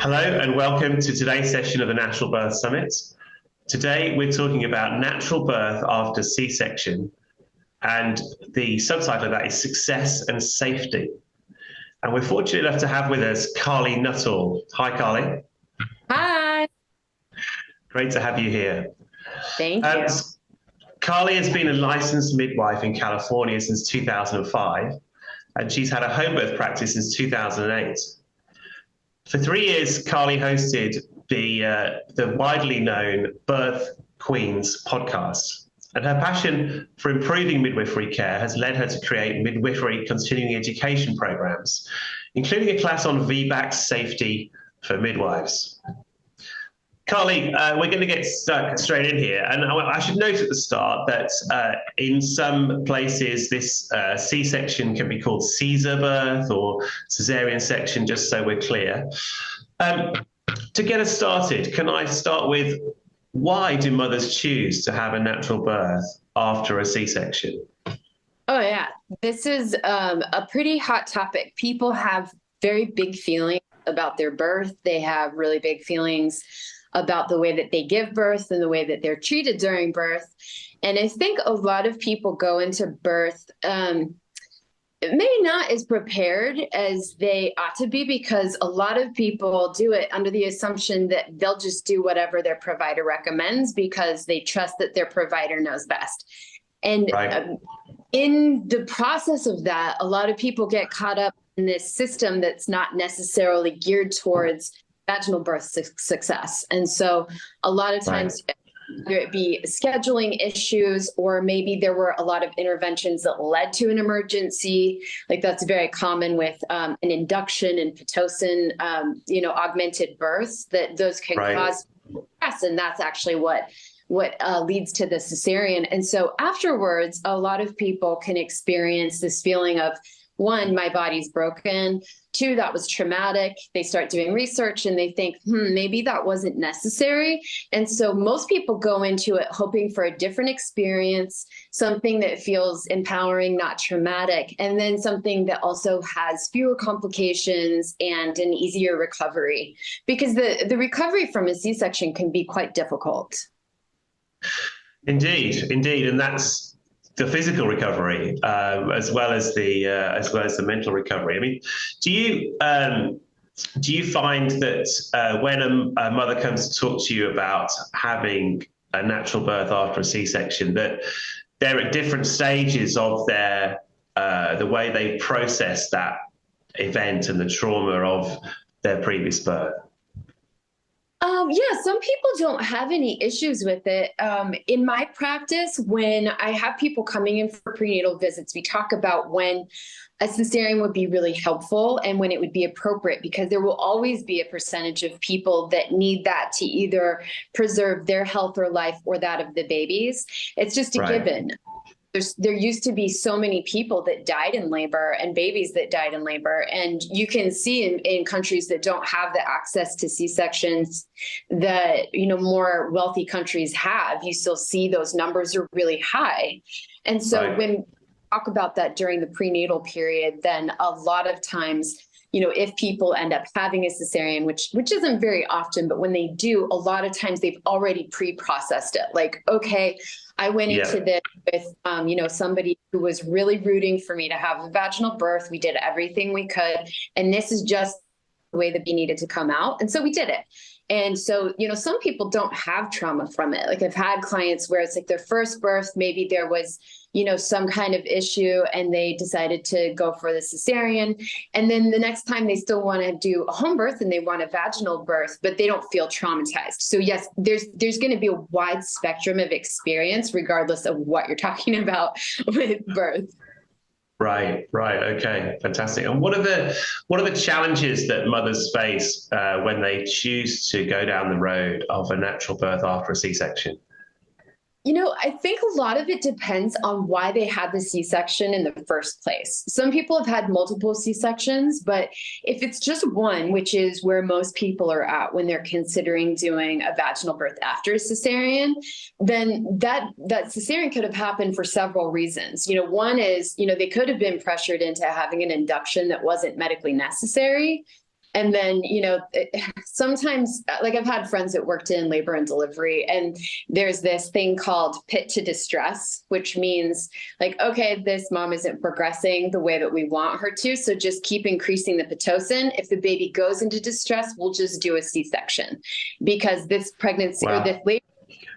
Hello and welcome to today's session of the Natural Birth Summit. Today we're talking about natural birth after C-section, and the subtitle of that is Success and Safety. And we're fortunate enough to have with us Carly Nuttall. Hi, Carly. Hi. Great to have you here. Thank you. Carly has been a licensed midwife in California since 2005, and she's had a home birth practice since 2008. For 3 years, Carly hosted the widely known Birth Queens podcast, and her passion for improving midwifery care has led her to create midwifery continuing education programs, including a class on VBAC safety for midwives. Carly, we're going to get stuck straight in here, and I should note at the start that in some places this C-section can be called Caesar birth or caesarean section, just so we're clear. To get us started, can I start with why do mothers choose to have a natural birth after a C-section? Oh, yeah. This is a pretty hot topic. People have very big feelings about their birth. They have really big feelings about the way that they give birth and the way that they're treated during birth. And I think a lot of people go into birth maybe not as prepared as they ought to be, because a lot of people do it under the assumption that they'll just do whatever their provider recommends because they trust that their provider knows best. And in the process of that, a lot of people get caught up in this system that's not necessarily geared towards vaginal birth success. And so a lot of times, whether it be scheduling issues, or maybe there were a lot of interventions that led to an emergency, like that's very common with an induction and Pitocin, augmented births, that those can cause stress. And that's actually what leads to the cesarean. And so afterwards, a lot of people can experience this feeling of, one, my body's broken. Two, that was traumatic. They start doing research and they think, maybe that wasn't necessary. And so most people go into it hoping for a different experience, something that feels empowering, not traumatic, and then something that also has fewer complications and an easier recovery, because the recovery from a C-section can be quite difficult. Indeed. And that's the physical recovery, as well as the mental recovery. I mean, do you find that when a mother comes to talk to you about having a natural birth after a C-section, that they're at different stages of the way they process that event and the trauma of their previous birth? Yeah, some people don't have any issues with it. In my practice, when I have people coming in for prenatal visits, we talk about when a cesarean would be really helpful and when it would be appropriate, because there will always be a percentage of people that need that to either preserve their health or life or that of the babies. It's just a given. There used to be so many people that died in labor and babies that died in labor. And you can see in countries that don't have the access to C-sections that, more wealthy countries have, you still see those numbers are really high. And so when we talk about that during the prenatal period, then a lot of times, if people end up having a cesarean, which isn't very often, but when they do, a lot of times they've already pre-processed it. Like, okay, I went into this with, somebody who was really rooting for me to have a vaginal birth. We did everything we could, and this is just the way the bee needed to come out. And so we did it. And so, some people don't have trauma from it. Like I've had clients where it's like their first birth, maybe there was, some kind of issue and they decided to go for the cesarean. And then the next time they still want to do a home birth and they want a vaginal birth, but they don't feel traumatized. So yes, there's going to be a wide spectrum of experience, regardless of what you're talking about with birth. Right. Okay, fantastic. And what are the challenges that mothers face when they choose to go down the road of a natural birth after a C-section? I think a lot of it depends on why they had the C-section in the first place. Some people have had multiple C-sections, but if it's just one, which is where most people are at when they're considering doing a vaginal birth after a cesarean, then that cesarean could have happened for several reasons. One is, they could have been pressured into having an induction that wasn't medically necessary. And then, sometimes, like I've had friends that worked in labor and delivery, and there's this thing called pit to distress, which means like, okay, this mom isn't progressing the way that we want her to, so just keep increasing the Pitocin. If the baby goes into distress, we'll just do a C-section, because this pregnancy or this labor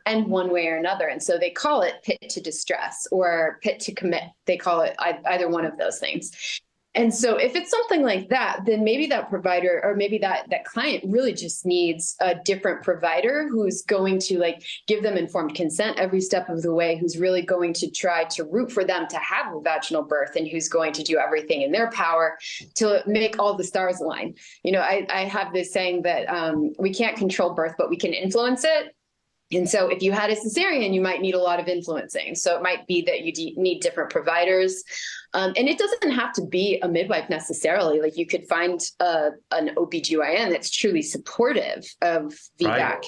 end one way or another. And so they call it pit to distress or pit to commit. They call it either one of those things. And so if it's something like that, then maybe that provider or maybe that client really just needs a different provider who's going to like give them informed consent every step of the way, who's really going to try to root for them to have a vaginal birth, and who's going to do everything in their power to make all the stars align. I have this saying that we can't control birth, but we can influence it. And so if you had a cesarean, you might need a lot of influencing. So it might be that you need different providers. And it doesn't have to be a midwife necessarily. Like you could find an OBGYN that's truly supportive of VBAC. Right.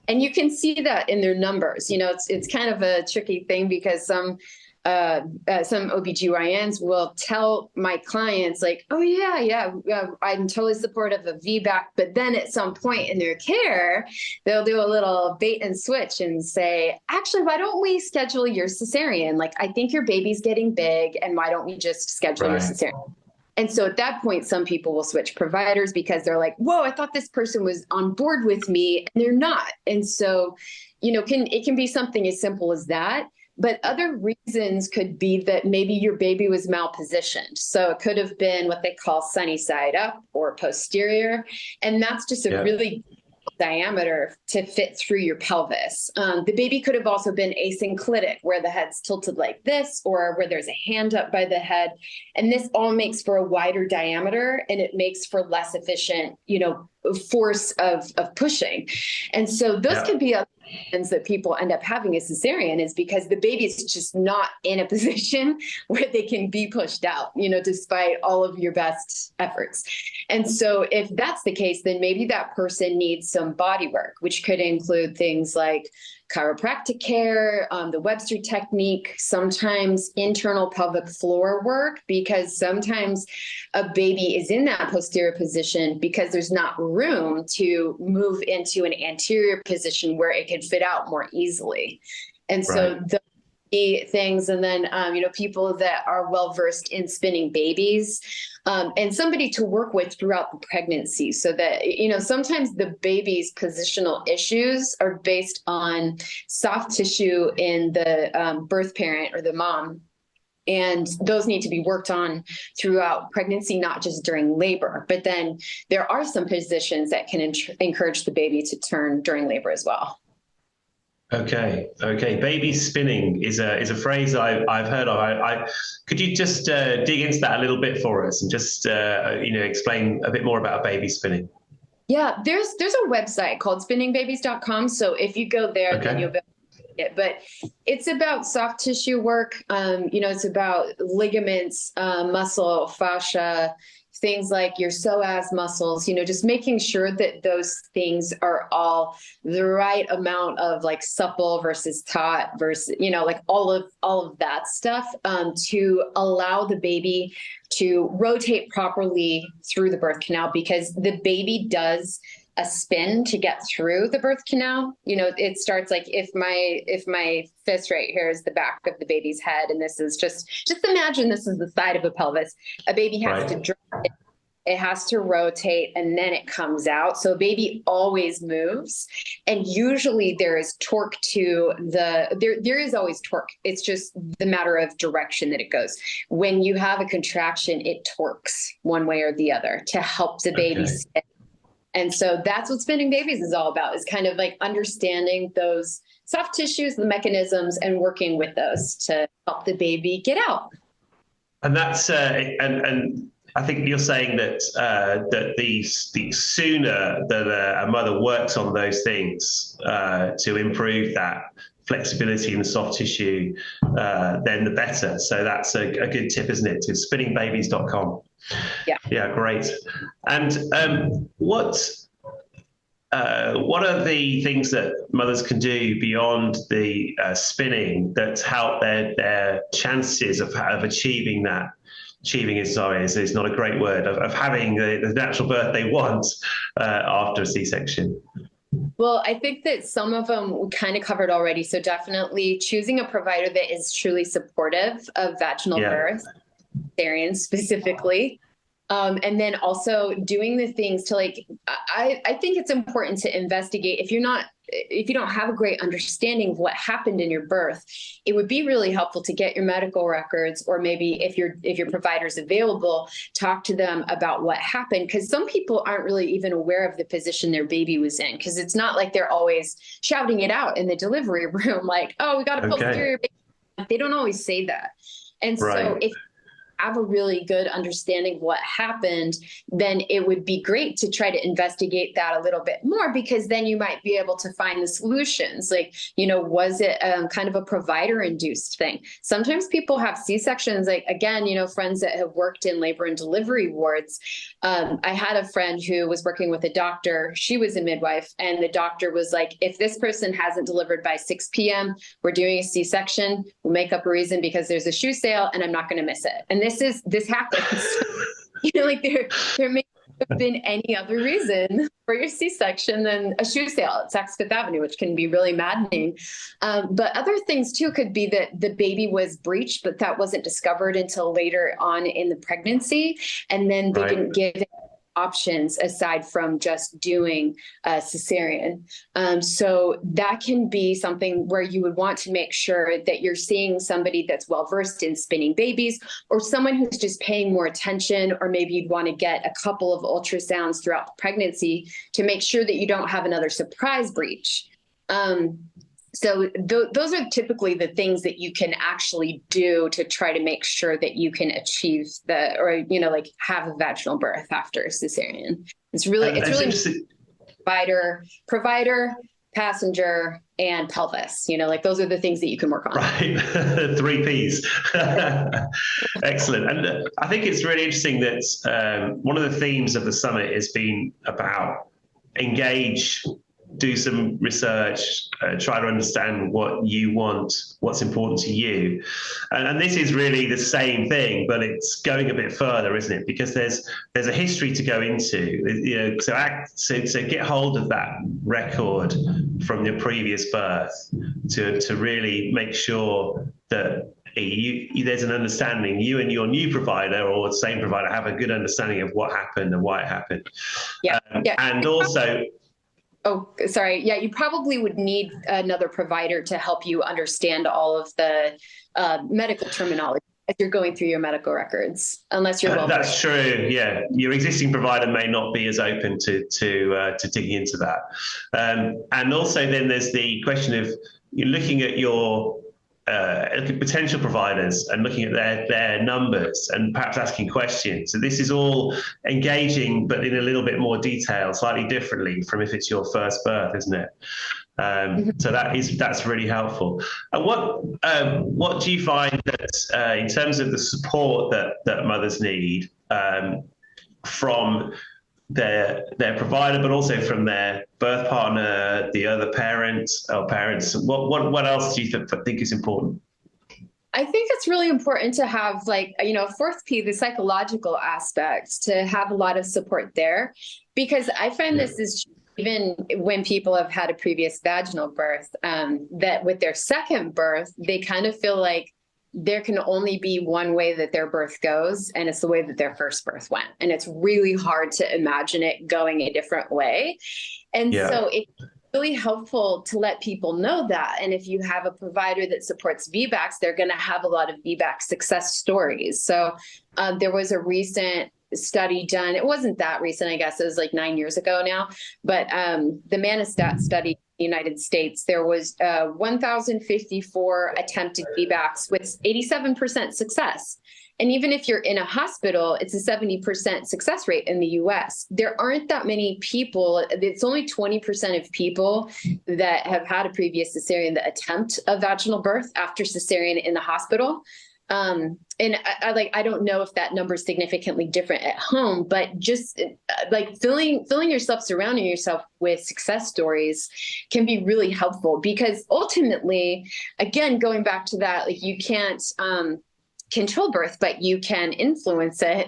And you can see that in their numbers. It's kind of a tricky thing because some OBGYNs will tell my clients like, oh yeah, I'm totally supportive of VBAC. But then at some point in their care, they'll do a little bait and switch and say, actually, why don't we schedule your cesarean? Like, I think your baby's getting big, and why don't we just schedule your cesarean? And so at that point, some people will switch providers because they're like, whoa, I thought this person was on board with me, and they're not. And so, it can be something as simple as that. But other reasons could be that maybe your baby was malpositioned. So it could have been what they call sunny side up or posterior. And that's just a really diameter to fit through your pelvis. The baby could have also been asynclitic, where the head's tilted like this, or where there's a hand up by the head. And this all makes for a wider diameter, and it makes for less efficient, force of pushing. And so those can be other reasons that people end up having a cesarean, is because the baby is just not in a position where they can be pushed out, despite all of your best efforts. And so if that's the case, then maybe that person needs some body work, which could include things like chiropractic care, the Webster technique, sometimes internal pelvic floor work, because sometimes a baby is in that posterior position because there's not room to move into an anterior position where it could fit out more easily. And so things, and then people that are well versed in spinning babies, and somebody to work with throughout the pregnancy, so that sometimes the baby's positional issues are based on soft tissue in the birth parent or the mom. And those need to be worked on throughout pregnancy, not just during labor. But then there are some positions that can encourage the baby to turn during labor as well. Okay. Baby spinning is a phrase I've heard of. Could you just dig into that a little bit for us and just explain a bit more about baby spinning? Yeah, there's a website called spinningbabies.com. So if you go there, then you'll be able to see it. But it's about soft tissue work. It's about ligaments, muscle, fascia, things like your psoas muscles, just making sure that those things are all the right amount of like supple versus taut versus, like all of that stuff, to allow the baby to rotate properly through the birth canal, because the baby does a spin to get through the birth canal. It starts like if my fist right here is the back of the baby's head, and this is just imagine this is the side of a pelvis. A baby has to drop it has to rotate, and then it comes out. So a baby always moves, and usually there is torque to there is always torque. It's just the matter of direction that it goes. When you have a contraction, it torques one way or the other to help the baby spin. And so that's what spinning babies is all about, is kind of like understanding those soft tissues, the mechanisms, and working with those to help the baby get out. And that's and I think you're saying that that the sooner that a mother works on those things to improve that flexibility in the soft tissue, then the better. So that's a good tip, isn't it? To spinningbabies.com. Yeah, great. And what are the things that mothers can do beyond the spinning that help their chances of achieving that achieving is, sorry, is not a great word, of having the natural birth they want after a C-section? Well, I think that some of them we kind of covered already. So definitely choosing a provider that is truly supportive of vaginal birth, caesarean specifically. And then also doing the things to I think it's important to investigate if you don't have a great understanding of what happened in your birth, it would be really helpful to get your medical records, or maybe if your provider's available, talk to them about what happened. Because some people aren't really even aware of the position their baby was in, because it's not like they're always shouting it out in the delivery room, like, oh, we got to posterior baby. They don't always say that. And so if have a really good understanding of what happened, then it would be great to try to investigate that a little bit more, because then you might be able to find the solutions. Like, was it kind of a provider induced thing? Sometimes people have C-sections, like, again, friends that have worked in labor and delivery wards. I had a friend who was working with a doctor. She was a midwife, and the doctor was like, if this person hasn't delivered by 6 p.m., we're doing a C-section. We'll make up a reason because there's a shoe sale and I'm not going to miss it. And this happens. Like there may have been any other reason for your C-section than a shoe sale at Saks Fifth Avenue, which can be really maddening. But other things too could be that the baby was breached, but that wasn't discovered until later on in the pregnancy, and then they didn't give it options aside from just doing a cesarean. So that can be something where you would want to make sure that you're seeing somebody that's well-versed in spinning babies, or someone who's just paying more attention, or maybe you'd want to get a couple of ultrasounds throughout the pregnancy to make sure that you don't have another surprise breach. So those are typically the things that you can actually do to try to make sure that you can achieve have a vaginal birth after a cesarean. It's really provider, passenger, and pelvis. Those are the things that you can work on. Right, 3 Ps. Excellent. And I think it's really interesting that one of the themes of the summit has been about engage, do some research, try to understand what you want, what's important to you. And this is really the same thing, but it's going a bit further, isn't it? Because there's a history to go into, so get hold of that record from your previous birth to really make sure that there's an understanding, you and your new provider or the same provider have a good understanding of what happened and why it happened. And also, oh, sorry. Yeah, you probably would need another provider to help you understand all of the medical terminology as you're going through your medical records, unless you're well. That's true. Yeah, your existing provider may not be as open to digging into that. And also, then there's the question of you're looking at your potential providers and looking at their numbers and perhaps asking questions. So this is all engaging, but in a little bit more detail, slightly differently from if it's your first birth, isn't it? So that's really helpful. And what do you find that in terms of the support that mothers need from their provider, but also from their birth partner, the other parents or parents? What else do you think is important? I think it's really important to have, fourth P, the psychological aspects, to have a lot of support there, because I find this is even when people have had a previous vaginal birth, that with their second birth, they kind of feel like there can only be one way that their birth goes, and it's the way that their first birth went. And it's really hard to imagine it going a different way. And so it's really helpful to let people know that. And if you have a provider that supports VBACs, they're going to have a lot of VBAC success stories. So there was a recent study done. It wasn't that recent, I guess it was like 9 years ago now, but the Manistat study in the United States, there was 1,054 attempted VBACs with 87% success. And even if you're in a hospital, it's a 70% success rate in the US. There aren't that many people. It's only 20% of people that have had a previous cesarean that attempt a vaginal birth after cesarean in the hospital. And I don't know if that number is significantly different at home, but just filling yourself, surrounding yourself with success stories can be really helpful, because ultimately, again, going back to that, you can't control birth, but you can influence it,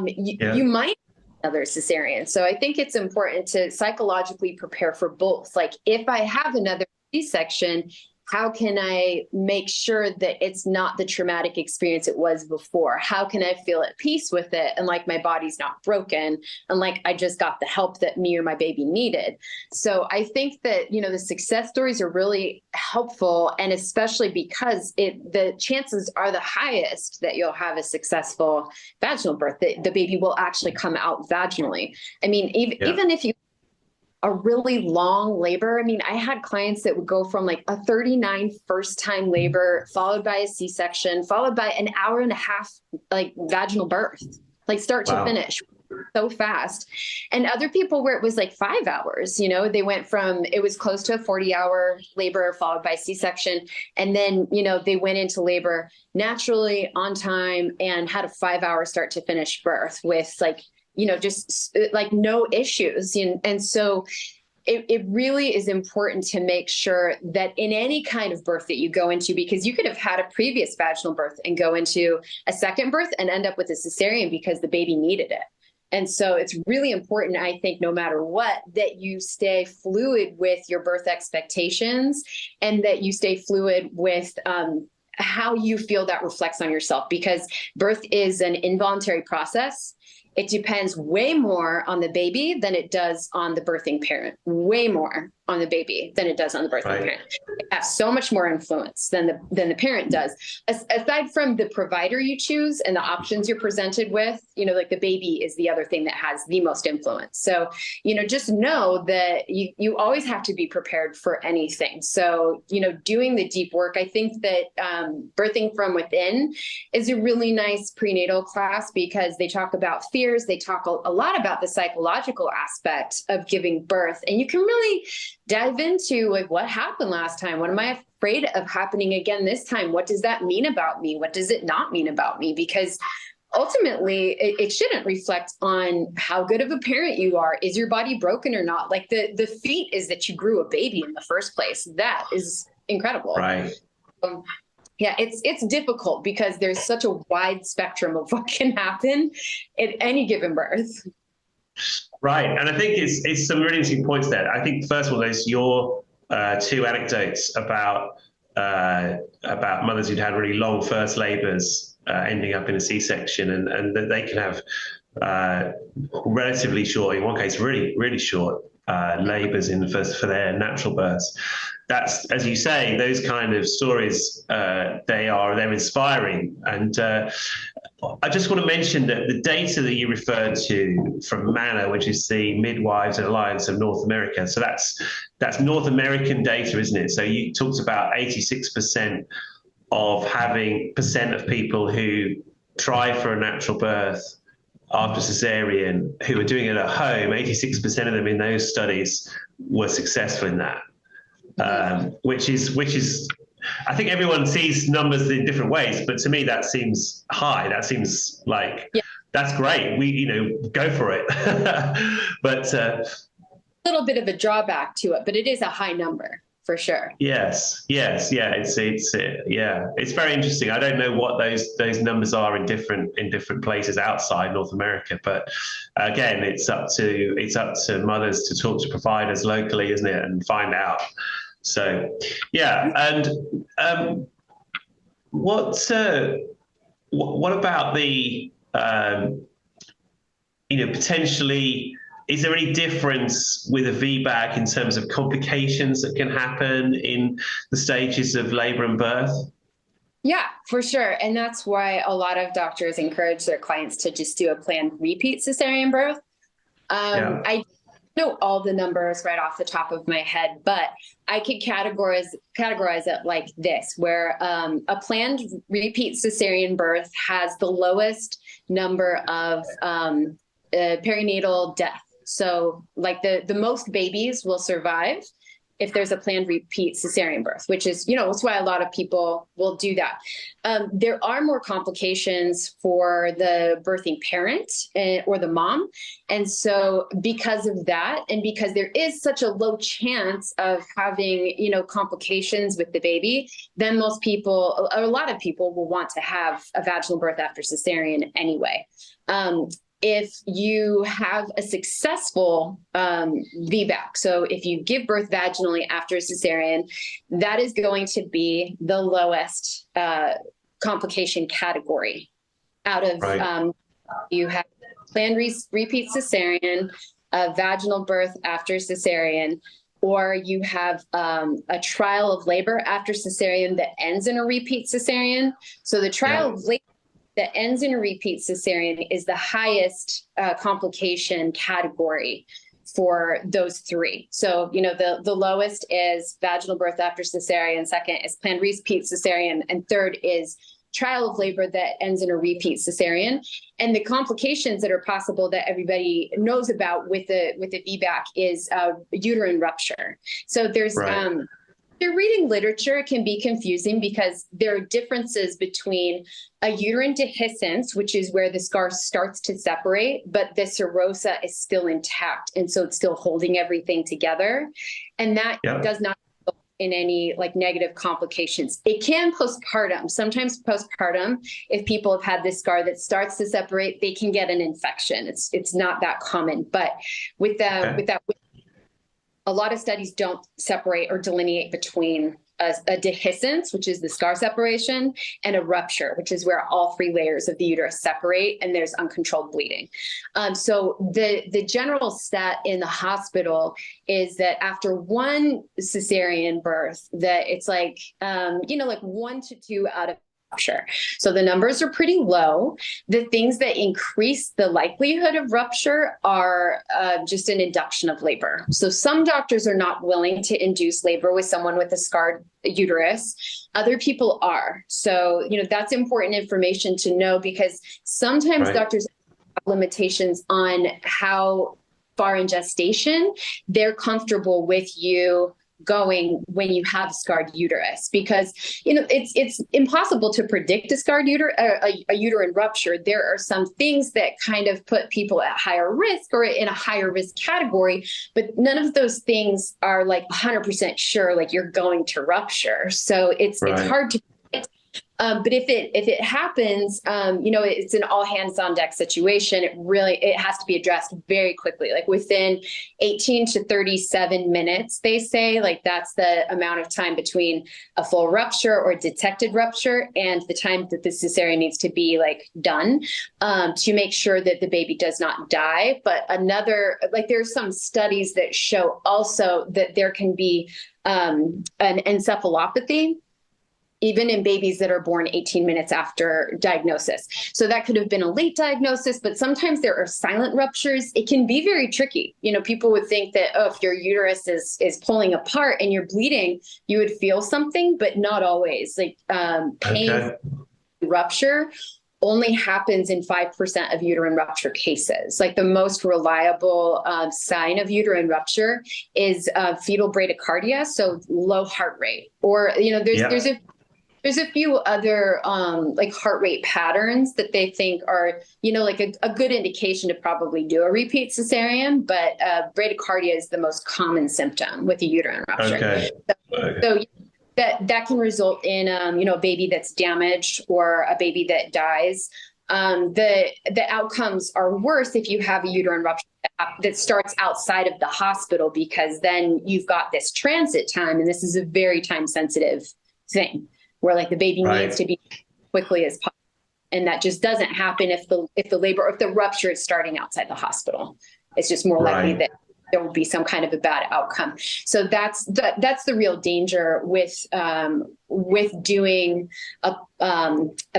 you might have another cesarean. So I think it's important to psychologically prepare for both. Like, if I have another C-section, how can I make sure that it's not the traumatic experience it was before? How can I feel at peace with it? And like, my body's not broken, and like, I just got the help that me or my baby needed. So I think that, the success stories are really helpful. And especially because the chances are the highest that you'll have a successful vaginal birth, that the baby will actually come out vaginally. I mean, even if you a really long labor. I mean, I had clients that would go from like a 39 first-time labor, followed by a C-section, followed by an hour and a half, like vaginal birth, like start to finish, so fast. And other people where it was like 5 hours, they went from, it was close to a 40-hour labor followed by C-section. And then, they went into labor naturally on time and had a 5-hour start to finish birth with like, just like no issues. And so it really is important to make sure that in any kind of birth that you go into, because you could have had a previous vaginal birth and go into a second birth and end up with a cesarean because the baby needed it. And so it's really important, I think, no matter what, that you stay fluid with your birth expectations, and that you stay fluid with how you feel that reflects on yourself, because birth is an involuntary process. It depends way more on the baby than it does on the birthing parent, way more on the baby than it does on the birthing parent. It has so much more influence than the parent does. Aside from the provider you choose and the options you're presented with, like the baby is the other thing that has the most influence. So, just know that you always have to be prepared for anything. So, doing the deep work, I think that Birthing from Within is a really nice prenatal class, because they talk about fears. They talk a lot about the psychological aspect of giving birth, and you can really dive into like, what happened last time? What am I afraid of happening again this time? What does that mean about me? What does it not mean about me? Because ultimately, it shouldn't reflect on how good of a parent you are. Is your body broken or not? Like the feat is that you grew a baby in the first place. That is incredible. Right. Yeah, it's difficult because there's such a wide spectrum of what can happen at any given birth. Right. And I think it's some really interesting points there. I think, first of all, there's your two anecdotes about mothers who'd had really long first labors ending up in a C-section, and that they can have relatively short, in one case, really, really short labors for their natural births. That's, as you say, those kind of stories, they're inspiring. And I just want to mention that the data that you referred to from MANA, which is the Midwives Alliance of North America, so that's North American data, isn't it? So you talked about 86% of people who try for a natural birth after cesarean, who are doing it at home. 86% of them in those studies were successful in that. Which is, I think everyone sees numbers in different ways, but to me that seems high. That seems like that's great. Go for it. But a little bit of a drawback to it, but it is a high number for sure. Yes, yeah. It's very interesting. I don't know what those numbers are in different places outside North America, but again, it's up to mothers to talk to providers locally, isn't it, and find out. So, yeah. And what about the potentially? Is there any difference with a VBAC in terms of complications that can happen in the stages of labor and birth? Yeah, for sure. And that's why a lot of doctors encourage their clients to just do a planned repeat cesarean birth. I don't know all the numbers right off the top of my head, but I could categorize it like this, where a planned repeat cesarean birth has the lowest number of perinatal death. So like the most babies will survive if there's a planned repeat cesarean birth, which is, that's why a lot of people will do that. There are more complications for the birthing parent or the mom. And so because of that, and because there is such a low chance of having, complications with the baby, then most people, a lot of people will want to have a vaginal birth after cesarean anyway. If you have a successful VBAC, so if you give birth vaginally after a cesarean, that is going to be the lowest complication category out of, you have planned repeat cesarean, vaginal birth after cesarean, or you have a trial of labor after cesarean that ends in a repeat cesarean. So the trial of labor that ends in a repeat cesarean is the highest complication category for those three. So, the lowest is vaginal birth after cesarean, second is planned repeat cesarean, and third is trial of labor that ends in a repeat cesarean. And the complications that are possible that everybody knows about with the VBAC is uterine rupture. So there's You're reading literature, it can be confusing because there are differences between a uterine dehiscence, which is where the scar starts to separate, but the serosa is still intact. And so it's still holding everything together. And that does not result in any negative complications. It can postpartum. Sometimes postpartum, if people have had this scar that starts to separate, they can get an infection. It's not that common, but with that, a lot of studies don't separate or delineate between a dehiscence, which is the scar separation, and a rupture, which is where all three layers of the uterus separate and there's uncontrolled bleeding. So the general stat in the hospital is that after one cesarean birth, that it's 1 to 2 out of rupture. So the numbers are pretty low. The things that increase the likelihood of rupture are just an induction of labor. So some doctors are not willing to induce labor with someone with a scarred uterus. Other people are. So, that's important information to know because sometimes doctors have limitations on how far in gestation they're comfortable with you going when you have a scarred uterus, because it's impossible to predict a scarred uterus, a uterine rupture. There are some things that kind of put people at higher risk or in a higher risk category, but none of those things are 100% sure you're going to rupture. So it's hard to predict. But if it happens, it's an all hands on deck situation. It has to be addressed very quickly, within 18 to 37 minutes, they say, that's the amount of time between a full rupture or detected rupture and the time that the cesarean needs to be done, to make sure that the baby does not die. But there's some studies that show also that there can be an encephalopathy even in babies that are born 18 minutes after diagnosis. So that could have been a late diagnosis, but sometimes there are silent ruptures. It can be very tricky. People would think that, if your uterus is pulling apart and you're bleeding, you would feel something, but not always. Pain rupture only happens in 5% of uterine rupture cases. The most reliable sign of uterine rupture is fetal bradycardia, so low heart rate. Or, there's a few other heart rate patterns that they think are, a good indication to probably do a repeat cesarean, but bradycardia is the most common symptom with a uterine rupture. So that can result in, a baby that's damaged or a baby that dies. The outcomes are worse if you have a uterine rupture that starts outside of the hospital, because then you've got this transit time, and this is a very time sensitive thing, where the baby needs to be quickly as possible. And that just doesn't happen if the rupture is starting outside the hospital. It's just more likely that there will be some kind of a bad outcome. So that's the real danger with doing a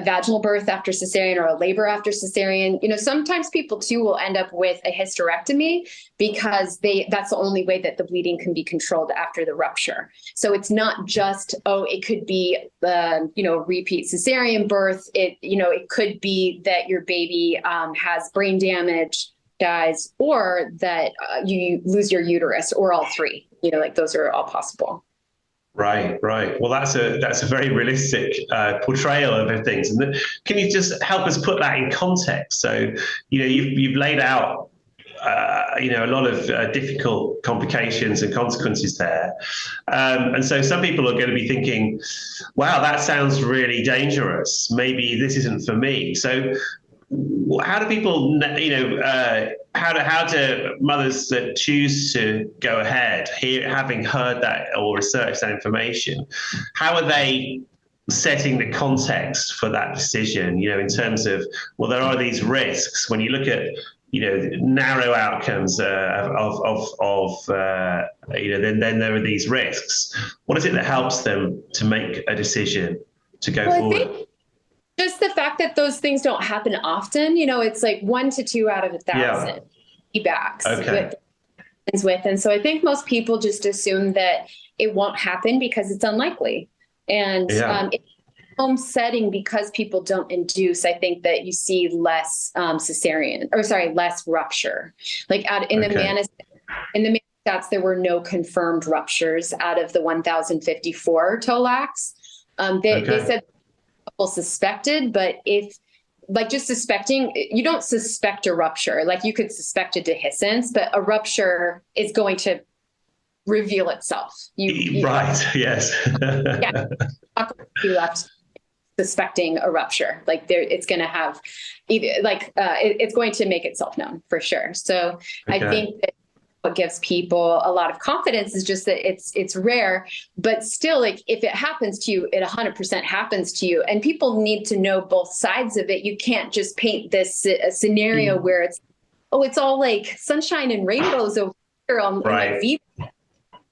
vaginal birth after cesarean or a labor after cesarean. Sometimes people too will end up with a hysterectomy because that's the only way that the bleeding can be controlled after the rupture. So it's not just, it could be repeat cesarean birth. It could be that your baby has brain damage dies, or that you lose your uterus, or all three. Like those are all possible. Right, right. Well, that's a very realistic portrayal of things. And can you just help us put that in context? So, you've laid out, a lot of difficult complications and consequences there. And so some people are going to be thinking, wow, that sounds really dangerous. Maybe this isn't for me. So how do people, how do mothers that choose to go ahead, having heard that or researched that information, how are they setting the context for that decision, in terms of, well, there are these risks when you look at, narrow outcomes then there are these risks. What is it that helps them to make a decision to go forward? I think just the fact that those things don't happen often, it's like 1 to 2 out of 1,000 VBACs. Okay. And so I think most people just assume that it won't happen because it's unlikely. And home setting, because people don't induce, I think that you see less less rupture. Like in the Manistats, there were no confirmed ruptures out of the 1,054 TOLACs. They said people suspected, but just suspecting, you don't suspect a rupture. Like you could suspect a dehiscence, but a rupture is going to reveal itself. Right. Yes. You left suspecting a rupture, like it's going to have it's going to make itself known for sure. So I think that what gives people a lot of confidence is just that it's rare, but still, like if it happens to you, it 100% happens to you, and people need to know both sides of it. You can't just paint this scenario where it's all like sunshine and rainbows over here on my VBAC.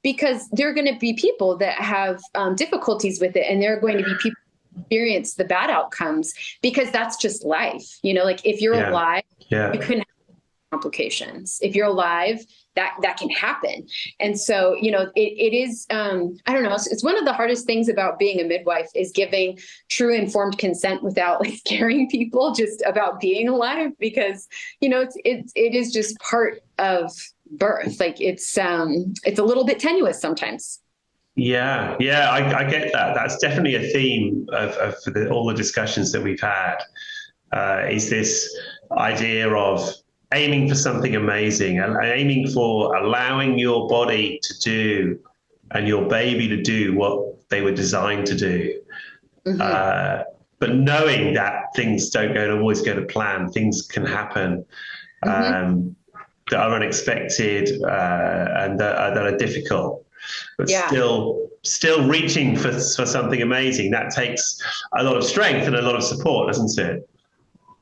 Because there are going to be people that have difficulties with it, and there are going to be people who experience the bad outcomes, because that's just life. Like if you're alive, you can have complications. If you're alive, that can happen. And so, it is, I don't know, it's one of the hardest things about being a midwife is giving true informed consent without scaring people just about being alive, because, it is just part of birth. Like it's a little bit tenuous sometimes. Yeah, I get that. That's definitely a theme of all the discussions that we've had, is this idea of aiming for something amazing and aiming for allowing your body to do and your baby to do what they were designed to do. But knowing that things don't always go to plan, things can happen that are unexpected and that are difficult. But still reaching for something amazing, that takes a lot of strength and a lot of support, doesn't it?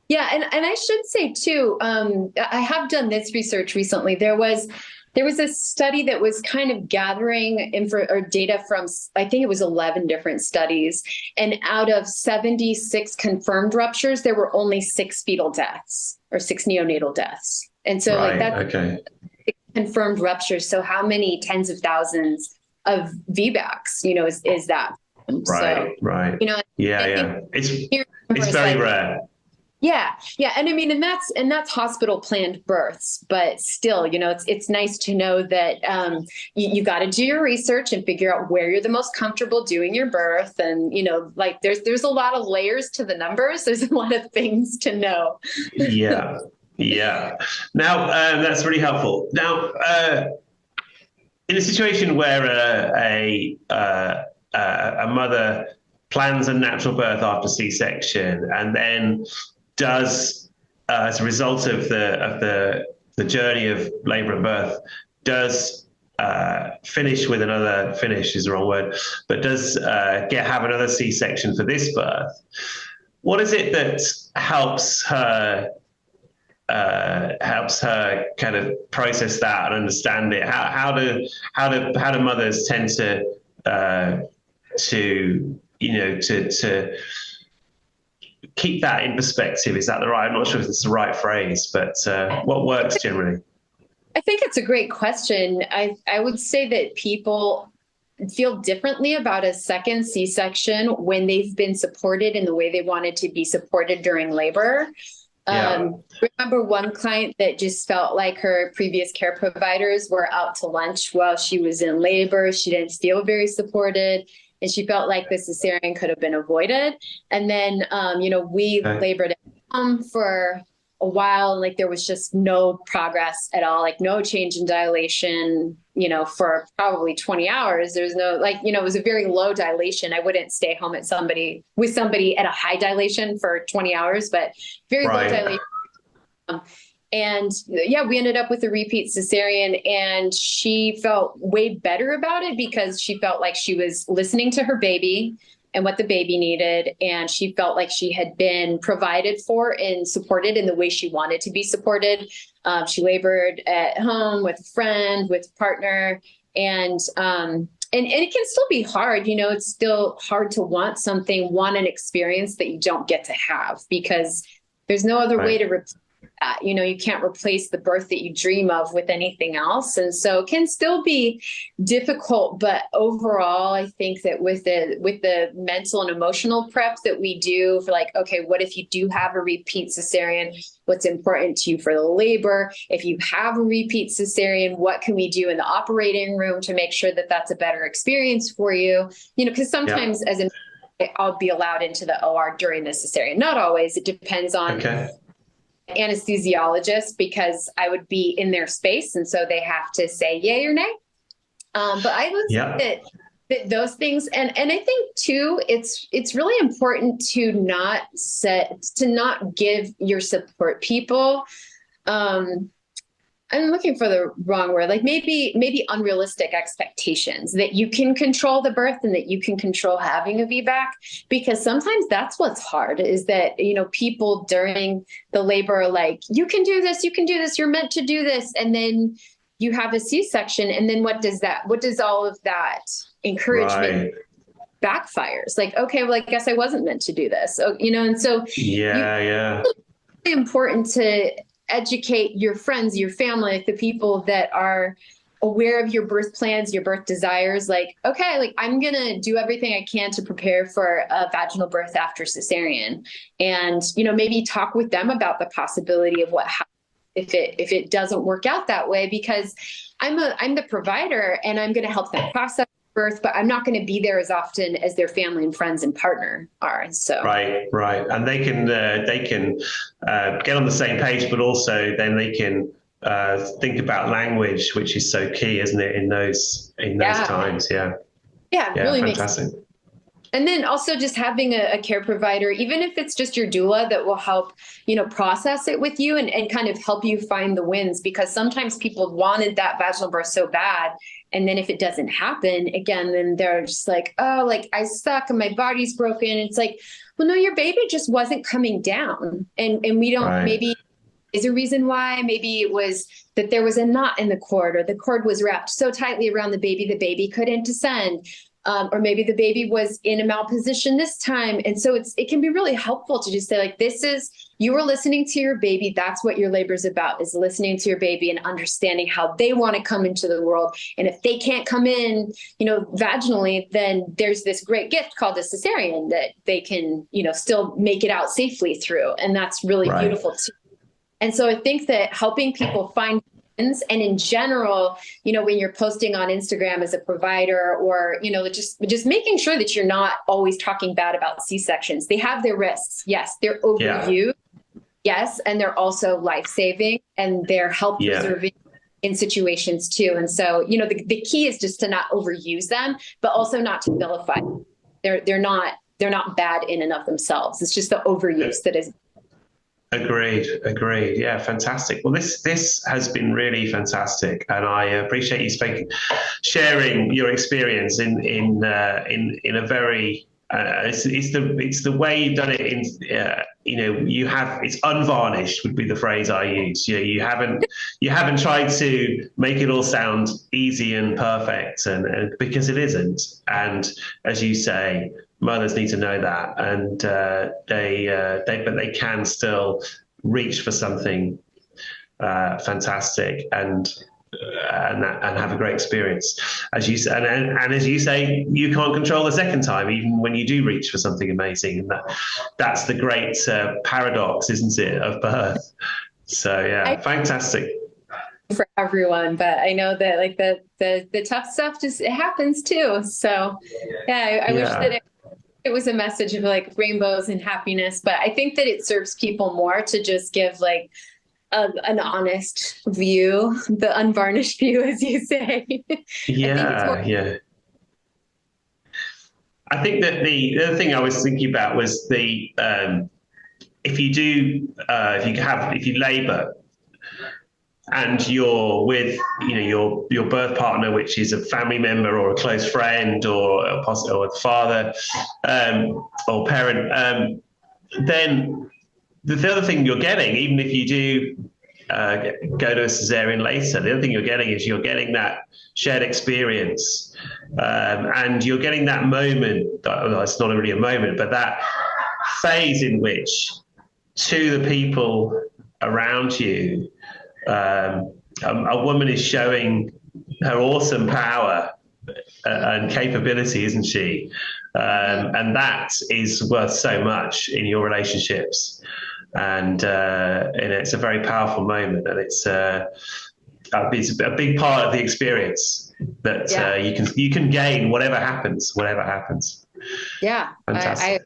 Yeah, and I should say too, I have done this research recently. There was a study that was kind of gathering data from, I think it was 11 different studies, and out of 76 confirmed ruptures, there were only 6 fetal deaths or 6 neonatal deaths. And so that's confirmed ruptures. So how many tens of thousands of VBACs, is that? Right. It's very rare. Yeah. And I mean, and that's hospital planned births, but still, it's nice to know that you got to do your research and figure out where you're the most comfortable doing your birth. And, there's a lot of layers to the numbers. There's a lot of things to know. Yeah. Now, that's really helpful. Now, in a situation where a mother plans a natural birth after C-section and then does, as a result of the journey of labor and birth, does finish with another, finish is the wrong word, but does have another C-section for this birth, what is it that helps her kind of process that and understand it? How do mothers tend to keep that in perspective? Is that the right? I'm not sure if it's the right phrase, but what works generally? I think it's a great question. I would say that people feel differently about a second C-section when they've been supported in the way they wanted to be supported during labor. Yeah. Remember one client that just felt like her previous care providers were out to lunch while she was in labor. She didn't feel very supported, and she felt like the cesarean could have been avoided. And then, we Okay. labored at home for a while, and like there was just no progress at all, like no change in dilation, for probably 20 hours. There's no, it was a very low dilation. I wouldn't stay home with somebody at a high dilation for 20 hours, but very low dilation. And yeah, we ended up with a repeat cesarean, and she felt way better about it because she felt like she was listening to her baby and what the baby needed. And she felt like she had been provided for and supported in the way she wanted to be supported. She labored at home with a friend, with a partner, and it can still be hard. It's still hard to want an experience that you don't get to have, because there's no other way to replace that. You can't replace the birth that you dream of with anything else. And so it can still be difficult, but overall, I think that with the mental and emotional prep that we do for, like, okay, what if you do have a repeat cesarean? What's important to you for the labor? If you have a repeat cesarean, what can we do in the operating room to make sure that that's a better experience for you? Because sometimes I'll be allowed into the OR during the cesarean. Not always. It depends on anesthesiologist, because I would be in their space, and so they have to say yay or nay. But I would say that those things, and I think too, it's really important to not give your support people. I'm looking for the wrong word, like maybe unrealistic expectations that you can control the birth and that you can control having a VBAC, because sometimes that's what's hard, is that, people during the labor are like, you can do this, you're meant to do this. And then you have a C-section. And then what does all of that encouragement backfires? Like, okay, well, I guess I wasn't meant to do this. So, and so it's really important to educate your friends, your family, like the people that are aware of your birth plans, your birth desires. Like, okay, like I'm going to do everything I can to prepare for a vaginal birth after cesarean. And, maybe talk with them about the possibility of what happens if it doesn't work out that way, because I'm the provider and I'm going to help them process birth, but I'm not going to be there as often as their family and friends and partner are. And so right, and they can get on the same page, but also then they can think about language, which is so key, isn't it, in those times? Really fantastic. Makes sense. And then also just having a care provider, even if it's just your doula, that will help, process it with you and kind of help you find the wins, because sometimes people wanted that vaginal birth so bad. And then if it doesn't happen again, then they're just like, oh, like I suck and my body's broken. It's like, well, no, your baby just wasn't coming down. And we don't, maybe is a reason why. Maybe it was that there was a knot in the cord, or the cord was wrapped so tightly around the baby couldn't descend. Or maybe the baby was in a malposition this time. And so it can be really helpful to just say, like, you were listening to your baby. That's what your labor is about, is listening to your baby and understanding how they want to come into the world. And if they can't come in, vaginally, then there's this great gift called a cesarean that they can, still make it out safely through. And that's really beautiful too. And so I think that helping people find, and in general, when you're posting on Instagram as a provider, or, just making sure that you're not always talking bad about C-sections. They have their risks. Yes, they're overused. Yes, and they're also life-saving, and they're health-preserving in situations too. And so, the key is just to not overuse them, but also not to vilify them. They're not bad in and of themselves. It's just the overuse that is. Agreed. Yeah, fantastic. Well, this has been really fantastic, and I appreciate you sharing your experience in a very. It's the way you've done it. It's unvarnished would be the phrase I use. You haven't tried to make it all sound easy and perfect, and because it isn't. And as you say, mothers need to know that, and they can still reach for something fantastic. And and have a great experience. As you say, and as you say, you can't control the second time, even when you do reach for something amazing. And that's the great paradox, isn't it, of birth? So yeah, fantastic for everyone, but I know that like the tough stuff just it happens too. So yeah, I wish that it was a message of like rainbows and happiness, but I think that it serves people more to just give like an honest view, the unvarnished view, as you say. Yeah. I think that the other thing I was thinking about was the if you labour and you're with your birth partner, which is a family member or a close friend or a father or parent, then the other thing you're getting, even if you do go to a caesarean later, the other thing you're getting is you're getting that shared experience, and you're getting that moment. Well, it's not really a moment, but that phase in which to the people around you, a woman is showing her awesome power and capability, isn't she? And that is worth so much in your relationships. And it's a very powerful moment, and it's a big part of the experience that you can gain whatever happens. Yeah, fantastic.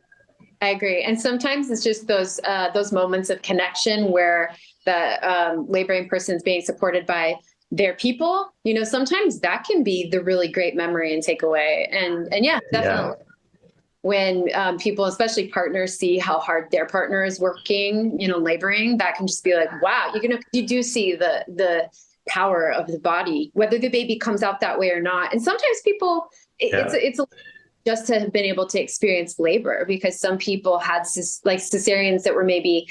I agree. And sometimes it's just those moments of connection where the laboring person is being supported by their people. Sometimes that can be the really great memory and takeaway. And yeah, definitely. Yeah. When people, especially partners, see how hard their partner is working, laboring, that can just be like, wow, you do see the power of the body, whether the baby comes out that way or not. And sometimes people, it's just to have been able to experience labor, because some people had like cesareans that were maybe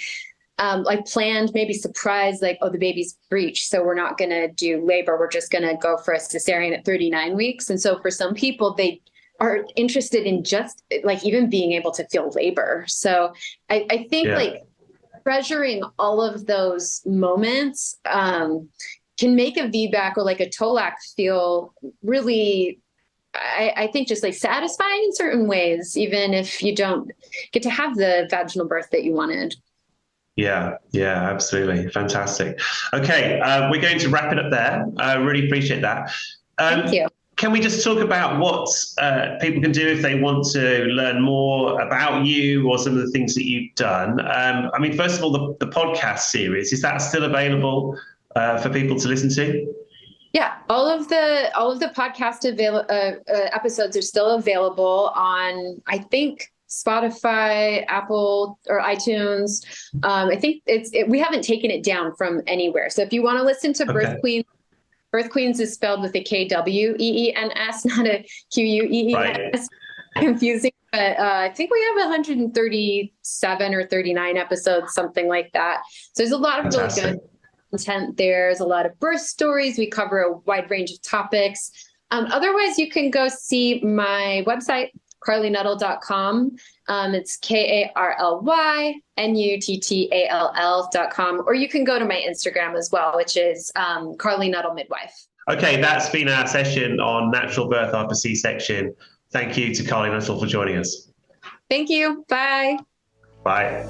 like planned, maybe surprised, like, oh, the baby's breech, so we're not going to do labor. We're just going to go for a cesarean at 39 weeks. And so for some people, they are interested in just like even being able to feel labor. So I think like treasuring all of those moments can make a VBAC or like a TOLAC feel really, I think, just like satisfying in certain ways, even if you don't get to have the vaginal birth that you wanted. Yeah, absolutely. Fantastic. Okay, we're going to wrap it up there. I really appreciate that. Thank you. Can we just talk about what people can do if they want to learn more about you or some of the things that you've done? I mean, first of all, the podcast series, is that still available for people to listen to? Yeah, all of the podcast episodes are still available on, I think, Spotify, Apple, or iTunes. I think we haven't taken it down from anywhere. So if you want to listen to Birth Queens, Birth Queens is spelled with a Kween's, not a Queens. Right. Confusing, but I think we have 137 or 39 episodes, something like that. So there's a lot of really good content there. There's a lot of birth stories. We cover a wide range of topics. Otherwise, you can go see my website, CarlyNuttall.com. It's KarlyNuttall.com, or you can go to my Instagram as well, which is Carly Nuttall Midwife. Okay, that's been our session on natural birth after C-section. Thank you to Carly Nuttall for joining us. Thank you. Bye. Bye.